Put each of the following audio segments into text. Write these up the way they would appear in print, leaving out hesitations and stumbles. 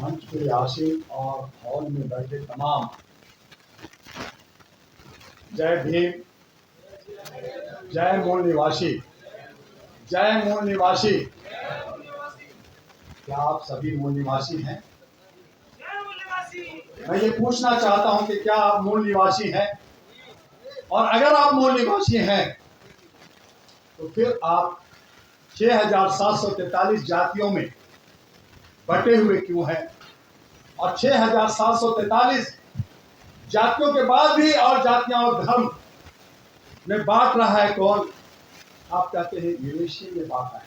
मंच पे आसीन और हॉल में बैठे तमाम जय भीम, जय मूल निवासी, जय मूल निवासी। क्या आप सभी मूल निवासी हैं? मैं ये पूछना चाहता हूं कि क्या आप मूल निवासी हैं? और अगर आप मूल निवासी हैं तो फिर आप 6,743 जातियों में बटे हुए क्यों हैं? और 6,743 जातियों के बाद भी और जातियां और धर्म में बांट रहा है कौन? आप कहते हैं यूनिवर्सिटी में बांटा है।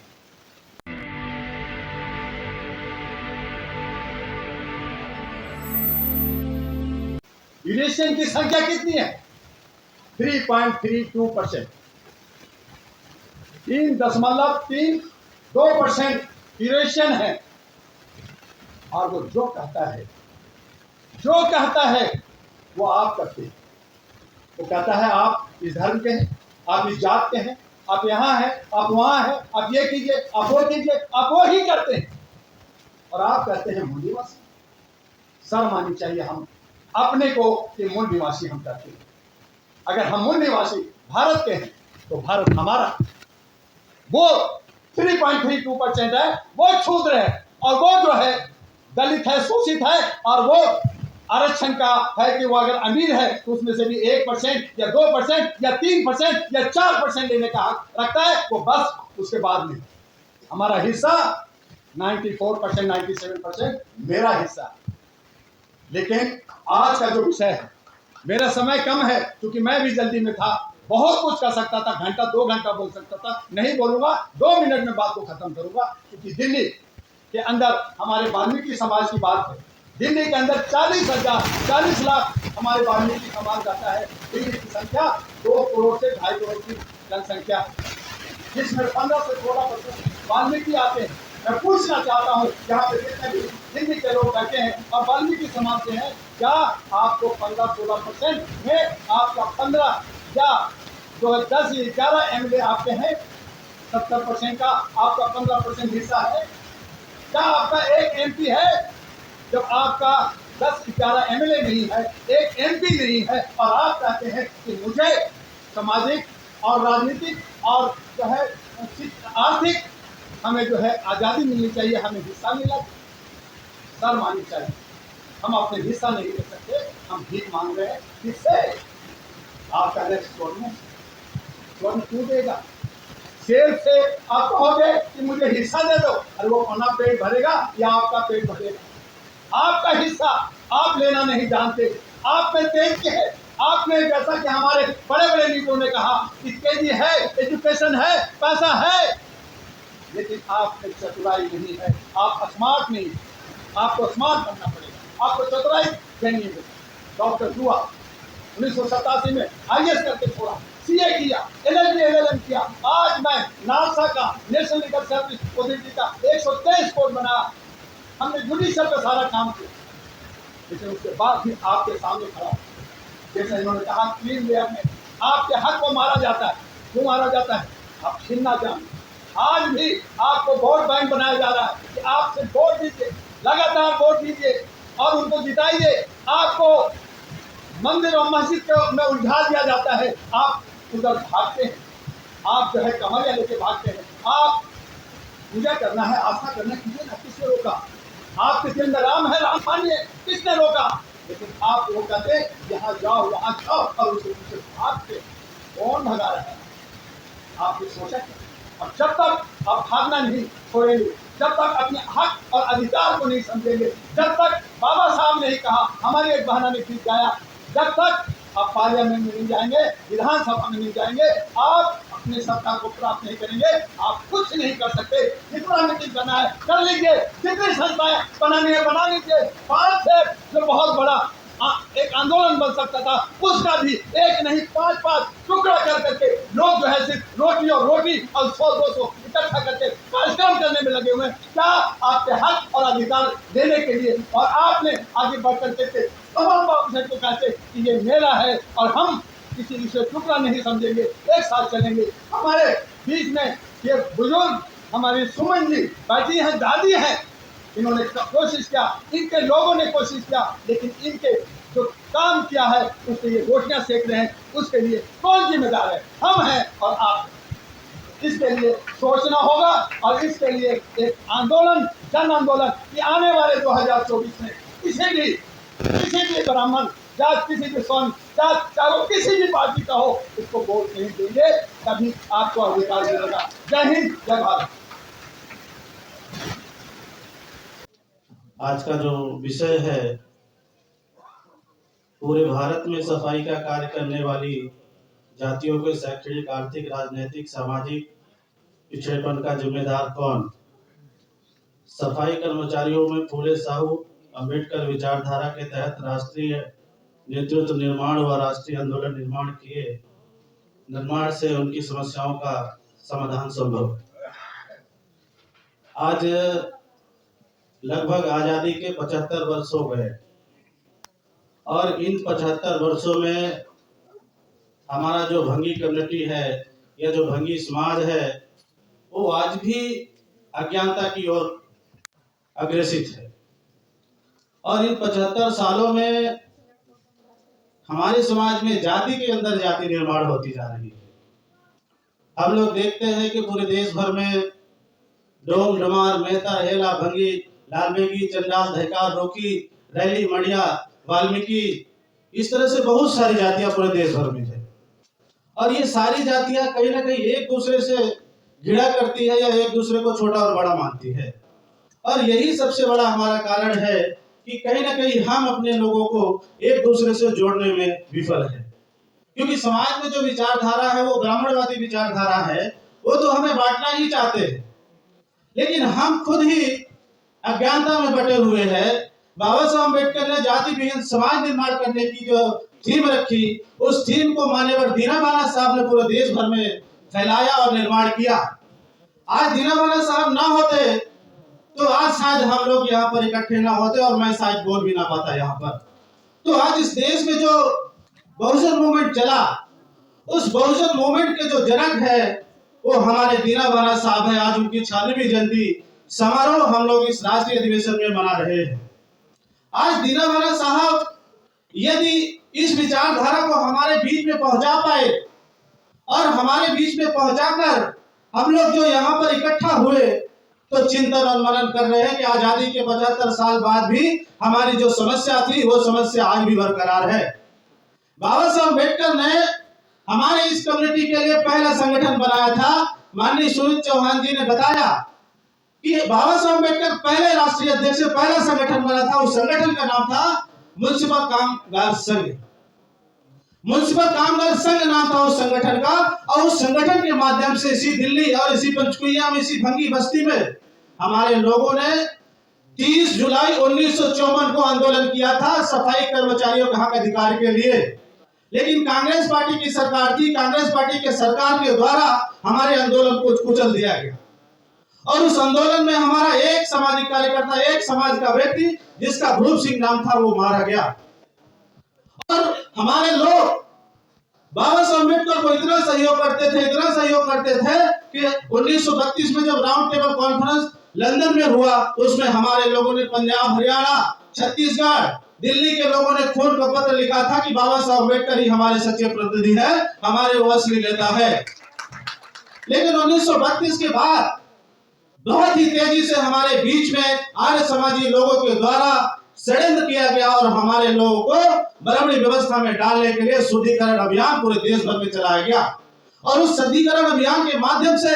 यूरेशियन की संख्या कितनी है? 3.32%, 3.32% यूरेशियन है। और वो जो कहता है वो आप करते हैं। वो कहता है आप इस धर्म के हैं, आप इस जात के हैं, आप यहाँ हैं, आप वहाँ हैं, आप ये कीजिए, आप वो कीजिए, आप वो ही करते हैं। और आप कहते हैं मूल निवासी। शर्म आनी चाहिए हम अपने को कि मूल निवासी हम करते हैं। अगर हम मूल निवासी भारत के हैं तो भारत हमारा। वो 3.32% है, वो शूद्र है, और वो जो है दलित है, शोषित है, और वो आरक्षण का है कि वो अगर अमीर है तो उसमें से भी 1% या 2% या 3% या 4% लेने का हक रखता है। वो बस उसके बाद में हमारा हिस्सा 94%, 97% मेरा हिस्सा। लेकिन आज का जो विषय है, मेरा समय कम है क्योंकि मैं भी जल्दी में था, बहुत कुछ कर सकता था, घंटा 2 घंटा बोल सकता था, नहीं बोलूंगा, 2 मिनट में बात को खत्म करूंगा। क्योंकि दिल्ली के अंदर हमारे वाल्मीकि समाज की बात है। दिल्ली के अंदर 40 लाख हमारे वाल्मीकि समाज जाता है। दिल्ली की संख्या 2 करोड़ से 2.5 करोड़ की जनसंख्या, जिसमें 15 से 16% वाल्मीकि आते हैं। मैं पूछना चाहता हूँ यहाँ पे जितने भी दिल्ली के लोग बैठे हैं और वाल्मीकि समाज के हैं, क्या आपको 15-16% में आपका 15 या जो 10-11 एमएलए आपके हैं, 70% का आपका 15% हिस्सा है? क्या आपका एक एमपी है? जब आपका 10-11 एमएलए नहीं है, एक एमपी नहीं है, और आप कहते हैं कि मुझे सामाजिक और राजनीतिक और जो है आर्थिक हमें जो है आज़ादी मिलनी चाहिए, हमें हिस्सा मिला, शर्म आनी चाहिए। हम अपने हिस्सा नहीं ले सकते, हम भीख मांग रहे हैं। किससे? आप कह रहे स्वर्ण क्यों देगा? शेर से आप कहोगे कि मुझे हिस्सा दे दो, अरे वो अपना पेट भरेगा या आपका पेट भरेगा? आपका हिस्सा आप लेना नहीं जानते। आप में तेज के है, आप में जैसा कि हमारे बड़े बड़े लीडरों ने कहा कि तेजी है, एजुकेशन है, पैसा है, लेकिन आप में चतुराई नहीं है, आप स्मार्ट नहीं। आपको स्मार्ट बनना पड़ेगा, आपको चतुराई देनी है। डॉक्टर हुआ 1987 में IAS करके छोड़ा, CA किया, LLB LLM किया। आज मैं नासा का नेशनल लीगल सर्विस अथॉरिटी का 123 कोड बनाया। हमने जुडिशियल पे सारा काम किया, लेकिन उसके बाद भी आपके सामने खड़ा, जैसे इन्होंने कहा क्लीन लेयर में आपके हक को मारा जाता है। क्यों मारा जाता है? आप छीनना जानते। आज भी आपको वोट बैंक बनाया जा रहा है कि आपसे वोट दीजिए, लगातार वोट दीजिए और उनको जिताइए। आपको मंदिर और मस्जिद में उलझा दिया जाता है, आप उधर भागते हैं, आप जो है कमरिया लेके भागते हैं। आप पूजा करना है, आस्था करना कीजिए ना, किसने रोका? आपके दिल में राम है, राम मानिए, किसने रोका? लेकिन आप वो कहते यहाँ जाओ वहाँ जाओ और उसके पीछे भागते। कौन भगा रहा है? आपने सोचा क्या? और जब तक आप भागना नहीं छोड़ेंगे, जब तक अपने हक और अधिकार को नहीं समझेंगे, जब तक बाबा साहब ने ही कहा, हमारे एक बहना ने गीत गाया, जब तक आप पार्लियामेंट में नहीं जाएंगे, विधानसभा में नहीं जाएंगे, आप अपने सत्ता को प्राप्त नहीं करेंगे। आप कुछ नहीं कर सकते। जितना मीटिंग करना है कर लीजिए, जितनी संस्थाएं बनानी है बना लीजिए। भारत से जो बहुत बड़ा एक आंदोलन बन सकता था, उसका भी एक नहीं 5-5 टुकड़ा कर करके लोग जो है सिर्फ रोटी और 100-200 इकट्ठा करके कार्यक्रम करने में लगे हुए हैं। क्या आपके हक और अधिकार देने के लिए? और आपने आगे बढ़ करके तमाम को कहते कि ये मेरा है और हम किसी इसे टुकड़ा नहीं समझेंगे, एक साथ चलेंगे। हमारे बीच में ये बुजुर्ग हमारी सुमन जी बैठी हैं, दादी हैं, इन्होंने कोशिश किया, इनके लोगों ने कोशिश किया, लेकिन इनके जो काम किया है उसके लिए रोटियां सेक रहे हैं, उसके लिए कौन जिम्मेदार है? हम हैं और आप। इसके लिए सोचना होगा और इसके लिए एक आंदोलन, जन आंदोलन कि आने वाले 2024 में किसी भी ब्राह्मण जात, किसी भी स्वर्ण जात, चाहे वो किसी भी पार्टी का हो, इसको वोट नहीं देंगे, तभी आपको अधिकार मिलेगा। जय हिंद, जय भारत। आज का जो विषय है, पूरे भारत में सफाई का कार्य करने वाली जातियों के शैक्षणिक, आर्थिक, राजनीतिक, सामाजिक पिछड़ेपन का जिम्मेदार कौन? सफाई कर्मचारियों में फूले साहू अंबेडकर विचारधारा के तहत राष्ट्रीय नेतृत्व निर्माण व राष्ट्रीय आंदोलन निर्माण से उनकी समस्याओं का समाधान संभव। आज लगभग आजादी के 75 वर्ष हो गए और इन 75 वर्षों में हमारा जो भंगी कम्युनिटी है या जो भंगी समाज है वो आज भी अज्ञानता की ओर अग्रसित है। और इन 75 सालों में हमारे समाज में जाति के अंदर जाति निर्माण होती जा रही है। हम लोग देखते हैं कि पूरे देश भर में डोम, डमार, मेहता, हेला, भंगी, लालबेगी, चंडाल, धैकार, रोकी, रैली, मड़िया, वाल्मीकि, इस तरह से बहुत सारी जातियां पूरे देश भर में है। और ये सारी जातियां कहीं ना कहीं एक दूसरे से घृणा करती है या एक दूसरे को छोटा और बड़ा मानती है। और यही सबसे बड़ा हमारा कारण है कि कहीं ना कहीं हम अपने लोगों को एक दूसरे से जोड़ने में विफल है। क्योंकि समाज में जो विचारधारा है वो ब्राह्मणवादी विचारधारा है, वो तो हमें बांटना ही चाहते हैं, लेकिन हम खुद ही अज्ञानता में बटे हुए हैं। बाबा साहब अम्बेडकर ने जाति विहीन समाज निर्माण करने की जो थीम रखी, उस थीम को मान्यवर दीनाबाना साहब ने पूरे देश भर में फैलाया और निर्माण किया। आज दीनाबाना साहब ना होते तो आज शायद हम लोग यहाँ पर इकट्ठे ना होते और मैं शायद बोल भी ना पाता यहाँ पर। तो आज इस देश में जो बहुजन मूवमेंट चला, उस बहुजन मूवमेंट के जो जनक है वो हमारे दीनाबाना साहब है। आज उनकी 96वीं जयंती समारोह हम लोग इस राष्ट्रीय अधिवेशन में मना रहे हैं। आज दीनाबाना साहब यदि इस विचारधारा को हमारे बीच में पहुंचा पाए और हमारे बीच में पहुंचाकर हम लोग जो यहाँ पर इकट्ठा हुए तो चिंतन और मनन कर रहे हैं कि आजादी के 75 साल बाद भी हमारी जो समस्या थी वो समस्या आज भी बरकरार है। बाबा साहब अम्बेडकर ने हमारे इस कम्युनिटी के लिए पहला संगठन बनाया था। माननीय सुनील चौहान जी ने बताया कि बाबा साहब अम्बेडकर पहले राष्ट्रीय अध्यक्ष से पहला संगठन बना था। उस संगठन का नाम था म्युनिसिपल कामगार संघ। म्युनिसिपल कामगार संघ नाम था उस संगठन का। और उस संगठन के माध्यम से इसी दिल्ली और इसी पंचकुइया में, इसी भंगी बस्ती में हमारे लोगों ने 30 जुलाई 1954 को आंदोलन किया था सफाई कर्मचारियों के हक अधिकार के लिए। लेकिन कांग्रेस पार्टी की सरकार थी, कांग्रेस पार्टी के सरकार के द्वारा हमारे आंदोलन को कुचल दिया गया। और उस आंदोलन में हमारा एक सामाजिक कार्यकर्ता, एक समाज का व्यक्ति जिसका भूप सिंह नाम था, वो मारा गया। और हमारे लोग बाबा साहब अम्बेडकर को इतना सहयोग करते थे कि 1932 में जब राउंड टेबल कॉन्फ्रेंस लंदन में हुआ, उसमें हमारे लोगों ने पंजाब, हरियाणा, छत्तीसगढ़, दिल्ली के लोगों ने खून का पत्र लिखा था कि बाबा साहब अम्बेडकर ही हमारे सच्चे प्रतिनिधि है, हमारे वो असली नेता है। लेकिन 1932 के बाद बहुत ही तेजी से हमारे बीच में आर्य समाजी लोगों के द्वारा षड्यंत्र किया गया और हमारे लोगों को ब्राह्मणी व्यवस्था में डालने के लिए शुद्धिकरण अभियान पूरे देश भर में चलाया गया। और उस शुद्धिकरण अभियान के माध्यम से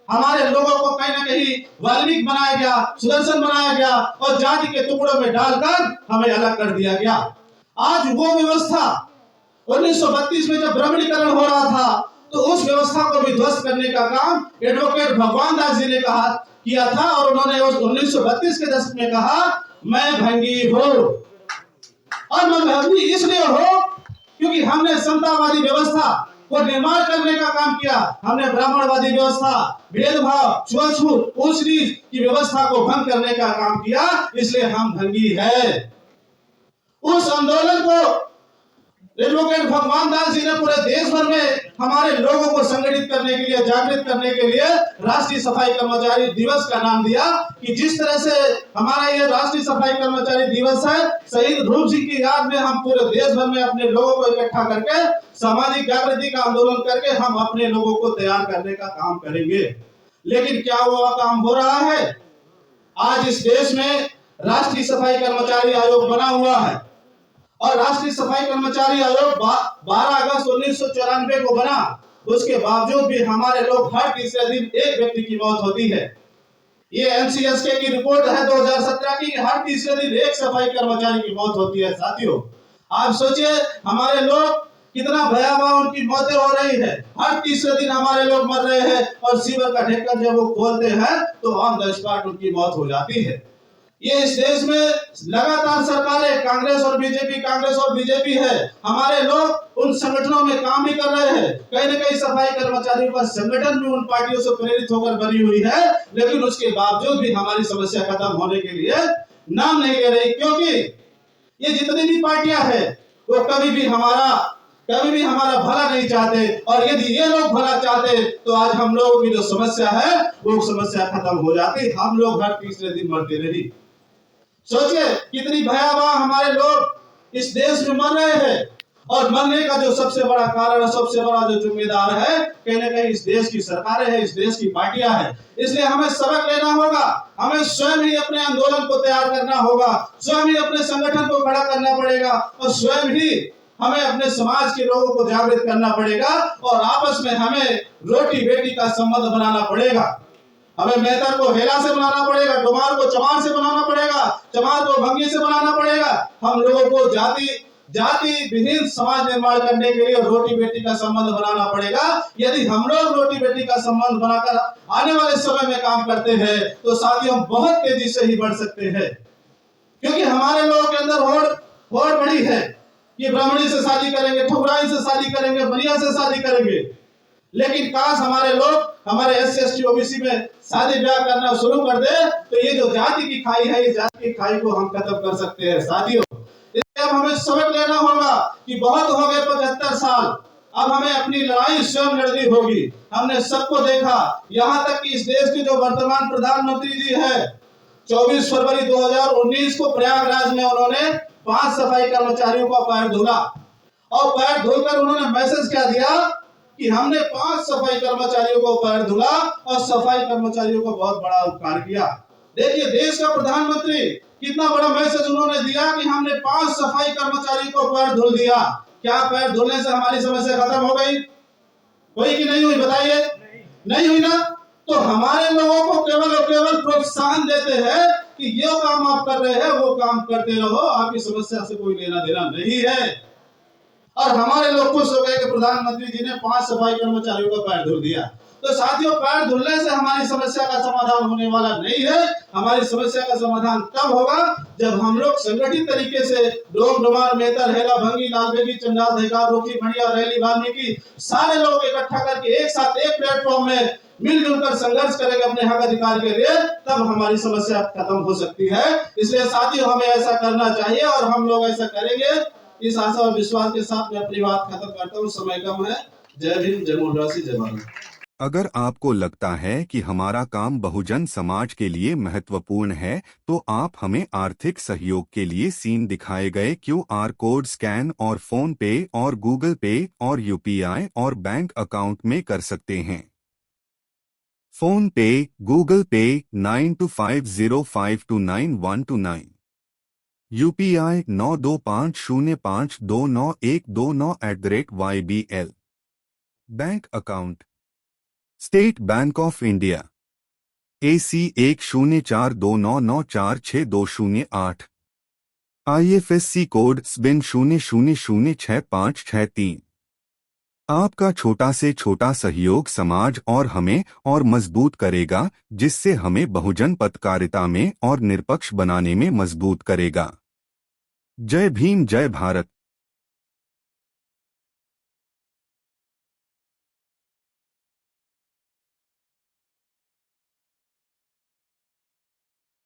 हमारे लोगों को कहीं ना कहीं वाल्मीकि बनाया गया, सुदर्शन बनाया गया और जाति के टुकड़ों में डालकर हमें अलग कर दिया गया। आज वो व्यवस्था 1932 में जब ब्राह्मणीकरण हो रहा था तो उस व्यवस्था को भी ध्वस्त करने का काम एडवोकेट भगवान दास जी ने किया था। और उन्होंने 1932 के दशक में कहा, मैं भंगी हूं। और मैं भंगी इसलिए हूं क्योंकि हमने समतावादी व्यवस्था को निर्माण करने का काम किया। हमने ब्राह्मणवादी व्यवस्था, भेदभाव, छुआछूत, ऊंच नीच की व्यवस्था को भंग करने का काम किया, इसलिए हम भंगी है। उस आंदोलन को एडवोकेट भगवान दास जी ने पूरे देश भर में हमारे लोगों को संगठित करने के लिए, जागृत करने के लिए राष्ट्रीय सफाई कर्मचारी दिवस का नाम दिया। कि जिस तरह से हमारा ये राष्ट्रीय सफाई कर्मचारी दिवस है, शहीद ध्रुव सिंह की याद में हम पूरे देश भर में अपने लोगों को इकट्ठा करके सामाजिक जागृति का आंदोलन करके हम अपने लोगों को तैयार करने का काम करेंगे। लेकिन क्या वो काम हो रहा है? आज इस देश में राष्ट्रीय सफाई कर्मचारी आयोग बना हुआ है और राष्ट्रीय सफाई कर्मचारी आयोग 12 अगस्त 1994 को बना। उसके बावजूद भी हमारे लोग हर तीसरे दिन एक व्यक्ति की मौत होती है। ये एनसीएसके की रिपोर्ट है 2017 की, हर तीसरे दिन एक सफाई कर्मचारी की मौत होती है। साथियों, आप सोचिए हमारे लोग कितना भयावह उनकी मौतें हो रही है। हर तीसरे दिन हमारे लोग मर रहे हैं और सीवर का ढक्कन जब वो खोलते हैं तो ऑन द स्पॉट उनकी मौत हो जाती है। ये इस देश में लगातार सरकारें कांग्रेस और बीजेपी है। हमारे लोग उन संगठनों में काम भी कर रहे हैं। कहीं न कहीं सफाई कर्मचारियों का संगठन भी उन पार्टियों से प्रेरित होकर बनी हुई है, लेकिन उसके बावजूद भी हमारी समस्या खत्म होने के लिए नाम नहीं ले रही। क्योंकि ये जितनी भी पार्टियां हैं वो कभी भी हमारा भला नहीं चाहते, और यदि ये लोग भला चाहते तो आज हम लोगों की जो समस्या है वो समस्या खत्म हो जाती। हम लोग हर तीसरे दिन मरते नहीं। सोचिए कितनी भयावह हमारे लोग इस देश में मर रहे हैं, और मरने का जो सबसे बड़ा कारण और सबसे बड़ा जो जिम्मेदार है, कहीं न कहीं इस देश की सरकारें हैं, इस देश की पार्टियां हैं। इसलिए हमें सबक लेना होगा। हमें स्वयं ही अपने आंदोलन को तैयार करना होगा, स्वयं ही अपने संगठन को खड़ा करना पड़ेगा, और स्वयं ही हमें अपने समाज के लोगों को जागृत करना पड़ेगा, और आपस में हमें रोटी बेटी का संबंध बनाना पड़ेगा। हमें मेहतर को हेला से बनाना पड़ेगा, डुमार को चमार से बनाना पड़ेगा, चमार को भंगी से बनाना पड़ेगा। हम लोगों को जाति विहीन समाज निर्माण करने के लिए रोटी बेटी का संबंध बनाना पड़ेगा। यदि हम लोग रोटी बेटी का संबंध बनाकर आने वाले समय में काम करते हैं तो साथियों हम बहुत तेजी से ही बढ़ सकते हैं। क्योंकि हमारे लोगों के अंदर होड़ बड़ी है। ये ब्राह्मणी से शादी करेंगे, ठुकराई से शादी करेंगे, बनिया से शादी करेंगे। लेकिन काश हमारे लोग हमारे एससी एसटी ओबीसी में शादी ब्याह करना शुरू कर दे तो ये जो जाति की खाई है, इस जाति की खाई को हम खत्म कर सकते हैं। साथियों, इसलिए अब हमें सबक लेना होगा कि बहुत हो गए 75 साल, अब हमें अपनी लड़ाई स्वयं लड़नी होगी। हमने सबको देखा, यहाँ तक कि इस देश के जो वर्तमान प्रधानमंत्री जी है, 24 फरवरी 2019 को प्रयागराज में उन्होंने 5 सफाई कर्मचारियों का पैर धुला, और पैर धुलकर उन्होंने मैसेज क्या दिया कि हमने 5 सफाई कर्मचारियों को पैर धुला और सफाई कर्मचारियों को बहुत बड़ा उपकार किया। देखिए देश का प्रधानमंत्री कितना बड़ा मैसेज उन्होंने दिया कि हमने 5 सफाई कर्मचारियों को पैर धुल दिया। क्या पैर धुलने से हमारी समस्या खत्म हो गई? हुई कि नहीं हुई? बताइए, नहीं हुई ना? तो हमारे लोगों को केवल और केवल प्रोत्साहन देते हैं कि ये काम आप कर रहे हैं, वो काम करते रहो, आपकी समस्या से कोई लेना देना नहीं है। और हमारे लोग खुश हो गए कि प्रधानमंत्री जी ने 5 सफाई कर्मचारियों का पैर धुल दिया। तो साथियों, पैर धुलने से हमारी समस्या का समाधान होने वाला नहीं है। हमारी समस्या का समाधान तब होगा जब हम लोग संगठित तरीके से डोम डुमार मेहतर हेला भंगी लालबेगी चंडाल दहकार रोकी भंडिया रैली वाल्मीकि सारे लोग इकट्ठा करके एक साथ एक प्लेटफॉर्म में मिलजुल कर संघर्ष करेंगे अपने हक अधिकार के लिए, तब हमारी समस्या खत्म हो सकती है। इसलिए साथियों, हमें ऐसा करना चाहिए और हम लोग ऐसा करेंगे। इस आशा और विश्वास के साथ मैं अपनी बात खत्म करता हूँ। समय कम है। जय भीम, जय मोहनदास, जय भारत। अगर आपको लगता है कि हमारा काम बहुजन समाज के लिए महत्वपूर्ण है तो आप हमें आर्थिक सहयोग के लिए सीन दिखाए गए QR कोड स्कैन और फोन पे और गूगल पे और UPI और बैंक अकाउंट में कर सकते हैं। फोन पे, गूगल पे 9250529129, UPI 9250529129@YBL। Bank account state bank of India AC 1042994628, IFSC code SBIN 00066563। आपका छोटा से छोटा सहयोग समाज और हमें और मजबूत करेगा, जिससे हमें बहुजन पत्रकारिता में और निष्पक्ष बनाने में मजबूत करेगा। जय भीम, जय भारत।